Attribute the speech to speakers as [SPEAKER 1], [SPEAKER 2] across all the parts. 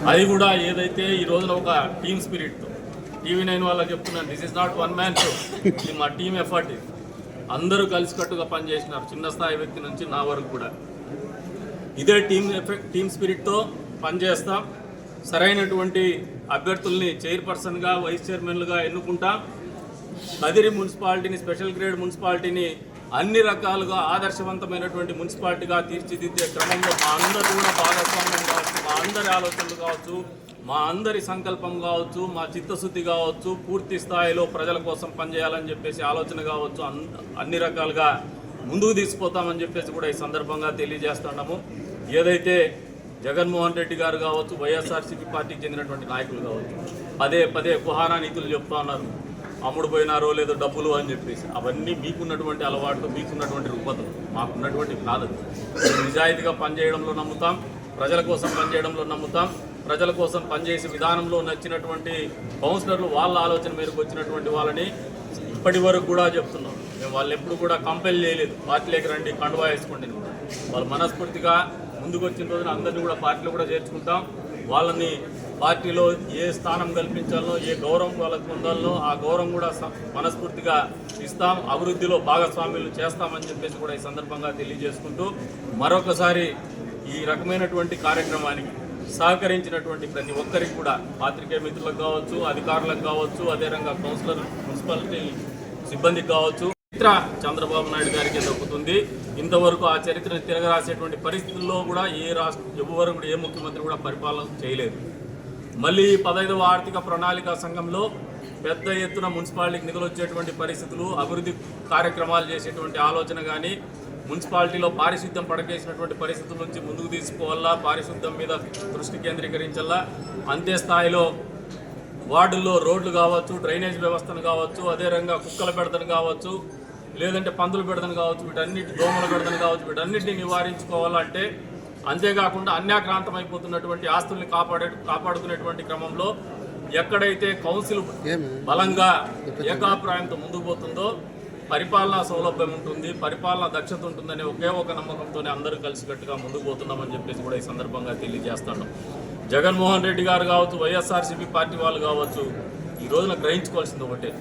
[SPEAKER 1] అది కూడా ఏదైతే ఈ రోజున ఒక టీమ్ స్పిరిట్తో TV9 వాళ్ళకి చెప్తున్నాను, this is not one man show, ఇది మా టీమ్ ఎఫర్ట్. అందరూ కలిసికట్టుగా పనిచేసినారు, చిన్న స్థాయి వ్యక్తి నుంచి నా వరకు కూడా. ఇదే టీమ్ స్పిరిట్తో పనిచేస్తాం. సరైనటువంటి అభ్యర్థుల్ని చైర్పర్సన్గా, వైస్ చైర్మన్లుగా ఎన్నుకుంటాం. కదిరి మున్సిపాలిటీని, స్పెషల్ గ్రేడ్ మున్సిపాలిటీని అన్ని రకాలుగా ఆదర్శవంతమైనటువంటి మున్సిపాలిటీగా తీర్చిదిద్దే క్రమంలో మా అందరూ కూడా భాగస్వామ్యం కావచ్చు, మా అందరి ఆలోచనలు కావచ్చు, మా అందరి సంకల్పం కావచ్చు, మా చిత్తశుద్ధి కావచ్చు, పూర్తి స్థాయిలో ప్రజల కోసం పనిచేయాలని చెప్పేసి ఆలోచన కావచ్చు, అన్ని రకాలుగా ముందుకు తీసుకుపోతామని చెప్పేసి కూడా ఈ సందర్భంగా తెలియజేస్తున్నాము. ఏదైతే జగన్మోహన్ రెడ్డి గారు కావచ్చు, వైఎస్ఆర్సీపీ పార్టీకి చెందినటువంటి నాయకులు కావచ్చు, పదే పదే కుహానా నీతులు చెప్తా ఉన్నారు, అమ్ముడు పోయినారో లేదో డబ్బులు అని చెప్పేసి. అవన్నీ మీకున్నటువంటి అలవాట్లు, మీకున్నటువంటి రుగ్మతలు, మాకున్నటువంటి కాదు. నిజాయితీగా పనిచేయడంలో నమ్ముతాం, ప్రజల కోసం పనిచేయడంలో నమ్ముతాం. ప్రజల కోసం పనిచేసే విధానంలో నచ్చినటువంటి కౌన్సిలర్లు వాళ్ళ ఆలోచన మేరకు వచ్చినటువంటి వాళ్ళని ఇప్పటి వరకు కూడా చెప్తున్నాం. మేము వాళ్ళు ఎప్పుడు కూడా కంపెల్ చేయలేదు, పార్టీలోకి రండి కండువా వేసుకోండి. వాళ్ళు మనస్ఫూర్తిగా ముందుకు వచ్చిన రోజున అందరినీ కూడా పార్టీలో కూడా చేర్చుకుంటాం. వాళ్ళని పార్టీలో ఏ స్థానం కల్పించాలో, ఏ గౌరవం వాళ్ళకు పొందాలో ఆ గౌరవం కూడా మనస్ఫూర్తిగా ఇస్తాం. అభివృద్ధిలో భాగస్వామ్యులు చేస్తామని చెప్పేసి కూడా ఈ సందర్భంగా తెలియజేసుకుంటూ, మరొకసారి ఈ రకమైనటువంటి కార్యక్రమానికి సహకరించినటువంటి ప్రతి ఒక్కరికి కూడా, పాత్రికేయ మిత్రులకు కావచ్చు, అధికారులకు కావచ్చు, అదేవిధంగా కౌన్సిలర్, మున్సిపాలిటీ సిబ్బందికి కావచ్చు, చరిత్ర చంద్రబాబు నాయుడు గారికి దక్కుతుంది. ఇంతవరకు ఆ చరిత్రను తిరగరాసేటువంటి పరిస్థితుల్లో కూడా ఎవరు కూడా, ఏ ముఖ్యమంత్రి కూడా పరిపాలన చేయలేదు. మళ్ళీ 15వ ఆర్థిక ప్రణాళిక సంఘంలో పెద్ద ఎత్తున మున్సిపాలిటీకి నిధులు వచ్చేటువంటి పరిస్థితులు, అభివృద్ధి కార్యక్రమాలు చేసేటువంటి ఆలోచన కానీ, మున్సిపాలిటీలో పారిశుద్ధ్యం పడకేసినటువంటి పరిస్థితుల నుంచి ముందుకు తీసుకోవాలా, పారిశుద్ధ్యం మీద దృష్టి కేంద్రీకరించాలా. అంతే స్థాయిలో వార్డుల్లో రోడ్లు కావచ్చు, డ్రైనేజ్ వ్యవస్థను కావచ్చు, అదే రకంగా కుక్కల బెడదను కావచ్చు, లేదంటే పందుల బెడదను కావచ్చు, వీటన్నిటి దోమల బెడదను కావచ్చు, వీటన్నిటిని నివారించుకోవాలంటే, అంతేకాకుండా అన్యాక్రాంతమైపోతున్నటువంటి ఆస్తుల్ని కాపాడుకునేటువంటి క్రమంలో ఎక్కడైతే కౌన్సిల్ బలంగా ఏకాభిప్రాయంతో ముందుకు పోతుందో పరిపాలనా సౌలభ్యం ఉంటుంది, పరిపాలనా దక్షత ఉంటుందనే ఒకే ఒక నమ్మకంతోనే అందరూ కలిసికట్టుగా ముందుకు పోతున్నామని చెప్పేసి కూడా ఈ సందర్భంగా తెలియజేస్తున్నాం. జగన్మోహన్ రెడ్డి గారు కావచ్చు, వైఎస్ఆర్సీపీ పార్టీ వాళ్ళు కావచ్చు, ఈ రోజున గ్రహించుకోవాల్సింది ఒకటే,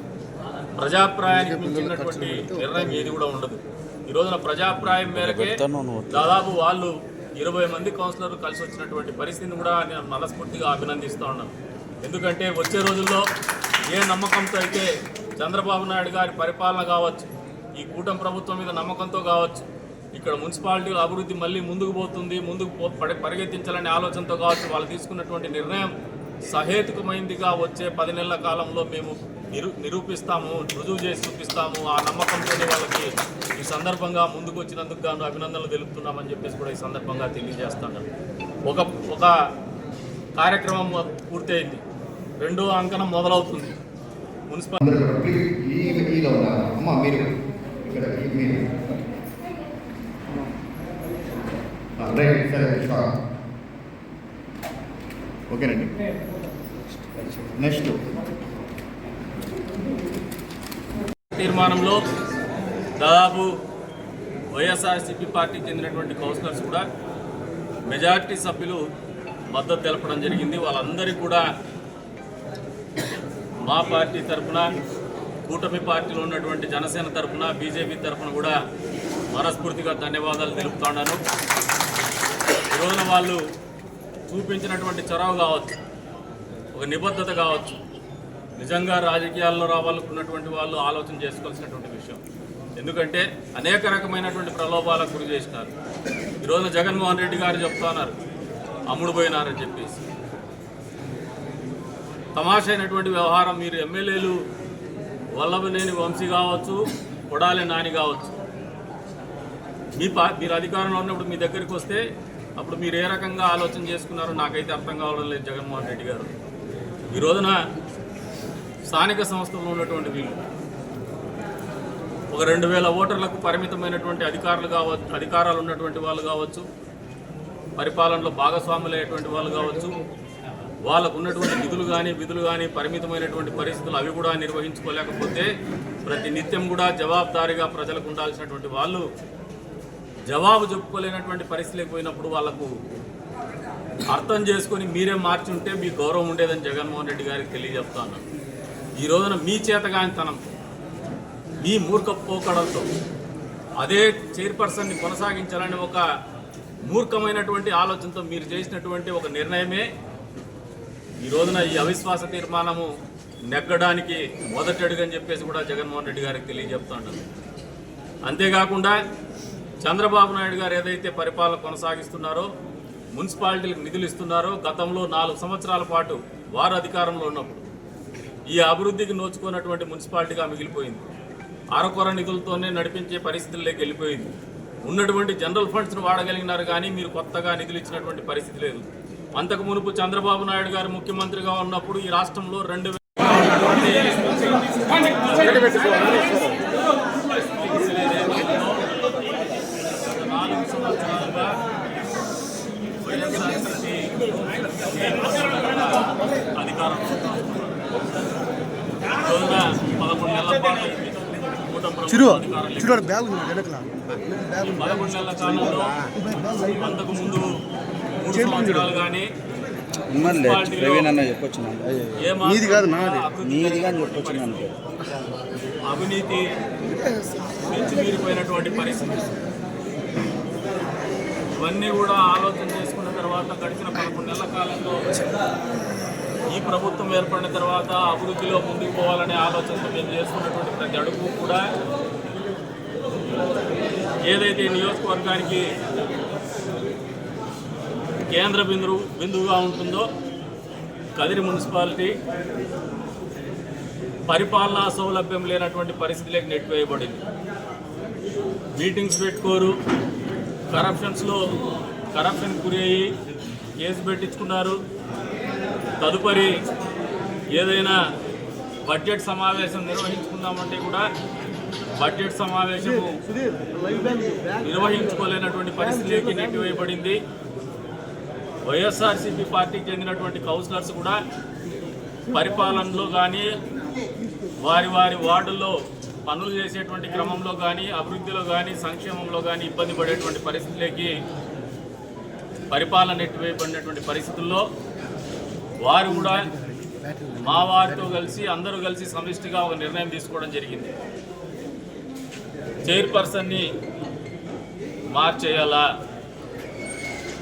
[SPEAKER 1] ప్రజాభిప్రాయానికి మించినటువంటి నిర్ణయం ఏది కూడా ఉండదు. ఈ రోజున ప్రజాభిప్రాయం మేరకే దాదాపు వాళ్ళు 20 మంది కౌన్సిలర్లు కలిసి వచ్చినటువంటి పరిస్థితిని కూడా నేను మనస్ఫూర్తిగా అభినందిస్తూ ఉన్నాను. ఎందుకంటే వచ్చే రోజుల్లో ఏ నమ్మకంతో అయితే చంద్రబాబు నాయుడు గారి పరిపాలన కావచ్చు, ఈ కూటమి ప్రభుత్వం మీద నమ్మకంతో కావచ్చు, ఇక్కడ మున్సిపాలిటీల అభివృద్ధి మళ్ళీ ముందుకు పోతుంది, ముందుకు పరిగెత్తించాలనే ఆలోచనతో కావచ్చు, వాళ్ళు తీసుకున్నటువంటి నిర్ణయం సహేతుకమైందిగా వచ్చే 10 నెలల కాలంలో మేము నిరూపిస్తాము, రుజువు చేసి చూపిస్తాము. ఆ నమ్మకంతోనే వాళ్ళకి ఈ సందర్భంగా ముందుకు వచ్చినందుకు గాను అభినందనలు తెలుపుతున్నామని చెప్పేసి కూడా ఈ సందర్భంగా తెలియజేస్తాను. ఒక కార్యక్రమం పూర్తయింది, రెండో అంకణం మొదలవుతుంది. మున్సిపల్
[SPEAKER 2] ఓకేనండి. నెక్స్ట్
[SPEAKER 1] తీర్మానంలో దాదాపు వైఎస్ఆర్సీపీ పార్టీకి చెందినటువంటి కౌన్సిలర్స్ కూడా మెజారిటీ సభ్యులు మద్దతు తెలపడం జరిగింది. వాళ్ళందరికీ కూడా మా పార్టీ తరఫున, కూటమి పార్టీలో ఉన్నటువంటి జనసేన తరఫున, బీజేపీ తరఫున కూడా మనస్ఫూర్తిగా ధన్యవాదాలు తెలుపుతున్నాను. ఈరోజున వాళ్ళు చూపించినటువంటి చొరవ కావచ్చు, ఒక నిబద్ధత కావచ్చు, నిజంగా రాజకీయాల్లో రావాలనుకున్నటువంటి వాళ్ళు ఆలోచన చేసుకోవాల్సినటువంటి విషయం. ఎందుకంటే అనేక రకమైనటువంటి ప్రలోభాలకు గురి చేసినారు. ఈరోజు జగన్మోహన్ రెడ్డి గారు చెప్తున్నారు అమ్ముడు పోయినారని చెప్పేసి. తమాషైనటువంటి వ్యవహారం. మీరు ఎమ్మెల్యేలు వల్లభనేని వంశీ కావచ్చు, కొడాలి నాని కావచ్చు, మీరు అధికారంలో ఉన్నప్పుడు మీ దగ్గరికి వస్తే అప్పుడు మీరు ఏ రకంగా ఆలోచన చేసుకున్నారో నాకైతే అర్థం కావడం లేదు. జగన్మోహన్ రెడ్డి గారు ఈ రోజున స్థానిక సంస్థల్లో ఉన్నటువంటి వీళ్ళు ఒక 2000 ఓటర్లకు పరిమితమైనటువంటి అధికారాలు ఉన్నటువంటి వాళ్ళు కావచ్చు, పరిపాలనలో భాగస్వాములైనటువంటి వాళ్ళు కావచ్చు, వాళ్ళకు ఉన్నటువంటి విధులు కానీ పరిమితమైనటువంటి పరిస్థితులు అవి కూడా నిర్వహించుకోలేకపోతే ప్రతి నిత్యం కూడా జవాబుదారీగా ప్రజలకు ఉండాల్సినటువంటి వాళ్ళు జవాబు చెప్పుకోలేనటువంటి పరిస్థితికి పోయినప్పుడు వాళ్ళకు అర్థం చేసుకొని మీరే మార్చుంటే మీ గౌరవం ఉండేదని జగన్మోహన్ రెడ్డి గారికి తెలియజెప్తాను. ఈ రోజున మీ చేతగానితనం, మీ మూర్ఖ పోకడలతో అదే చైర్పర్సన్ని కొనసాగించాలని ఒక మూర్ఖమైనటువంటి ఆలోచనతో మీరు చేసినటువంటి ఒక నిర్ణయమే ఈ రోజున ఈ అవిశ్వాస తీర్మానము నెగ్గడానికి మొదటి అడుగని చెప్పేసి కూడా జగన్మోహన్ రెడ్డి గారికి తెలియజెప్తాను. అంతేకాకుండా చంద్రబాబు నాయుడు గారు ఏదైతే పరిపాలన కొనసాగిస్తున్నారో, మున్సిపాలిటీలకు నిధులు ఇస్తున్నారో, గతంలో 4 సంవత్సరాల పాటు వారు అధికారంలో ఉన్నప్పుడు ఈ అభివృద్ధికి నోచుకున్నటువంటి మున్సిపాలిటీగా మిగిలిపోయింది. అరకొర నిధులతోనే నడిపించే పరిస్థితుల్లోకి వెళ్ళిపోయింది. ఉన్నటువంటి జనరల్ ఫండ్స్ను వాడగలిగినారు కానీ మీరు కొత్తగా నిధులు ఇచ్చినటువంటి పరిస్థితి లేదు. అంతకు మునుపు చంద్రబాబు నాయుడు గారు ముఖ్యమంత్రిగా ఉన్నప్పుడు ఈ రాష్ట్రంలో 2000 సంవత్సరాలుగా అధికారం 11 నెలల పాటు 11 నెలల కాలంలో అంతకు ముందు 3 సంవత్సరాలు కానీ అవినీతి మించిమీరిపోయినటువంటి పరిస్థితి. ఇవన్నీ కూడా ఆలోచన చేసుకున్న తర్వాత గడిచిన 11 నెలల కాలంలో ఈ ప్రభుత్వం ఏర్పడిన తర్వాత అభివృద్ధిలో ముందుకు పోవాలనే ఆలోచనతో మేము చేస్తున్నటువంటి ప్రతి అడుగు కూడా ఏదైతే నియోజకవర్గానికి కేంద్ర బిందువుగా ఉంటుందో కదిరి మున్సిపాలిటీ పరిపాలనా సౌలభ్యం లేనటువంటి పరిస్థితిలోకి నెట్టివేయబడింది. మీటింగ్స్ పెట్టుకోరు, కరప్షన్ గురి అయ్యి కేసు పెట్టించుకున్నారు. తదుపరి ఏదైనా బడ్జెట్ సమావేశం నిర్వహించుకుందామంటే కూడా బడ్జెట్ సమావేశం నిర్వహించుకోలేనటువంటి పరిస్థితికి నెట్టివేయబడింది. వైఎస్ఆర్సీపీ పార్టీకి చెందినటువంటి కౌన్సిలర్స్ కూడా పరిపాలనలో కానీ వారి వార్డుల్లో పనులు చేసేటువంటి క్రమంలో కానీ అభివృద్ధిలో కానీ సంక్షేమంలో కానీ ఇబ్బంది పడేటువంటి పరిస్థితులకి పరిపాలన నెట్టివేయబడినటువంటి పరిస్థితుల్లో వారు కూడా మా వారితో కలిసి అందరూ కలిసి సమిష్టిగా ఒక నిర్ణయం తీసుకోవడం జరిగింది. చైర్పర్సన్ని మార్చేయాలా,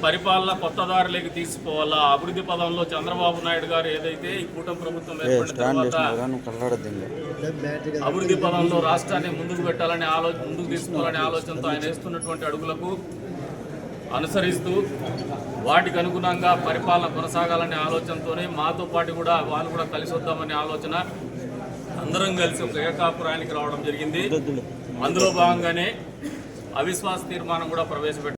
[SPEAKER 1] పరిపాలన కొత్త దారిలోకి తీసుకోవాలా, అభివృద్ధి పదంలో చంద్రబాబు నాయుడు గారు ఏదైతే ఈ కూటమి ప్రభుత్వం ఏర్పడిన తర్వాత అభివృద్ధి పదంలో రాష్ట్రాన్ని ముందుకు పెట్టాలనే ముందుకు తీసుకోవాలనే ఆలోచనతో ఆయన వేస్తున్నటువంటి అడుగులకు అనుసరిస్తూ వాటికి అనుగుణంగా పరిపాలన కొనసాగాలనే ఆలోచనతోనే మాతో పాటు కూడా వాళ్ళు కూడా కలిసి వద్దామనే ఆలోచన అందరం కలిసి ఒక ఏకాపురానికి రావడం జరిగింది. అందులో భాగంగానే అవిశ్వాస తీర్మానం కూడా ప్రవేశపెట్టారు.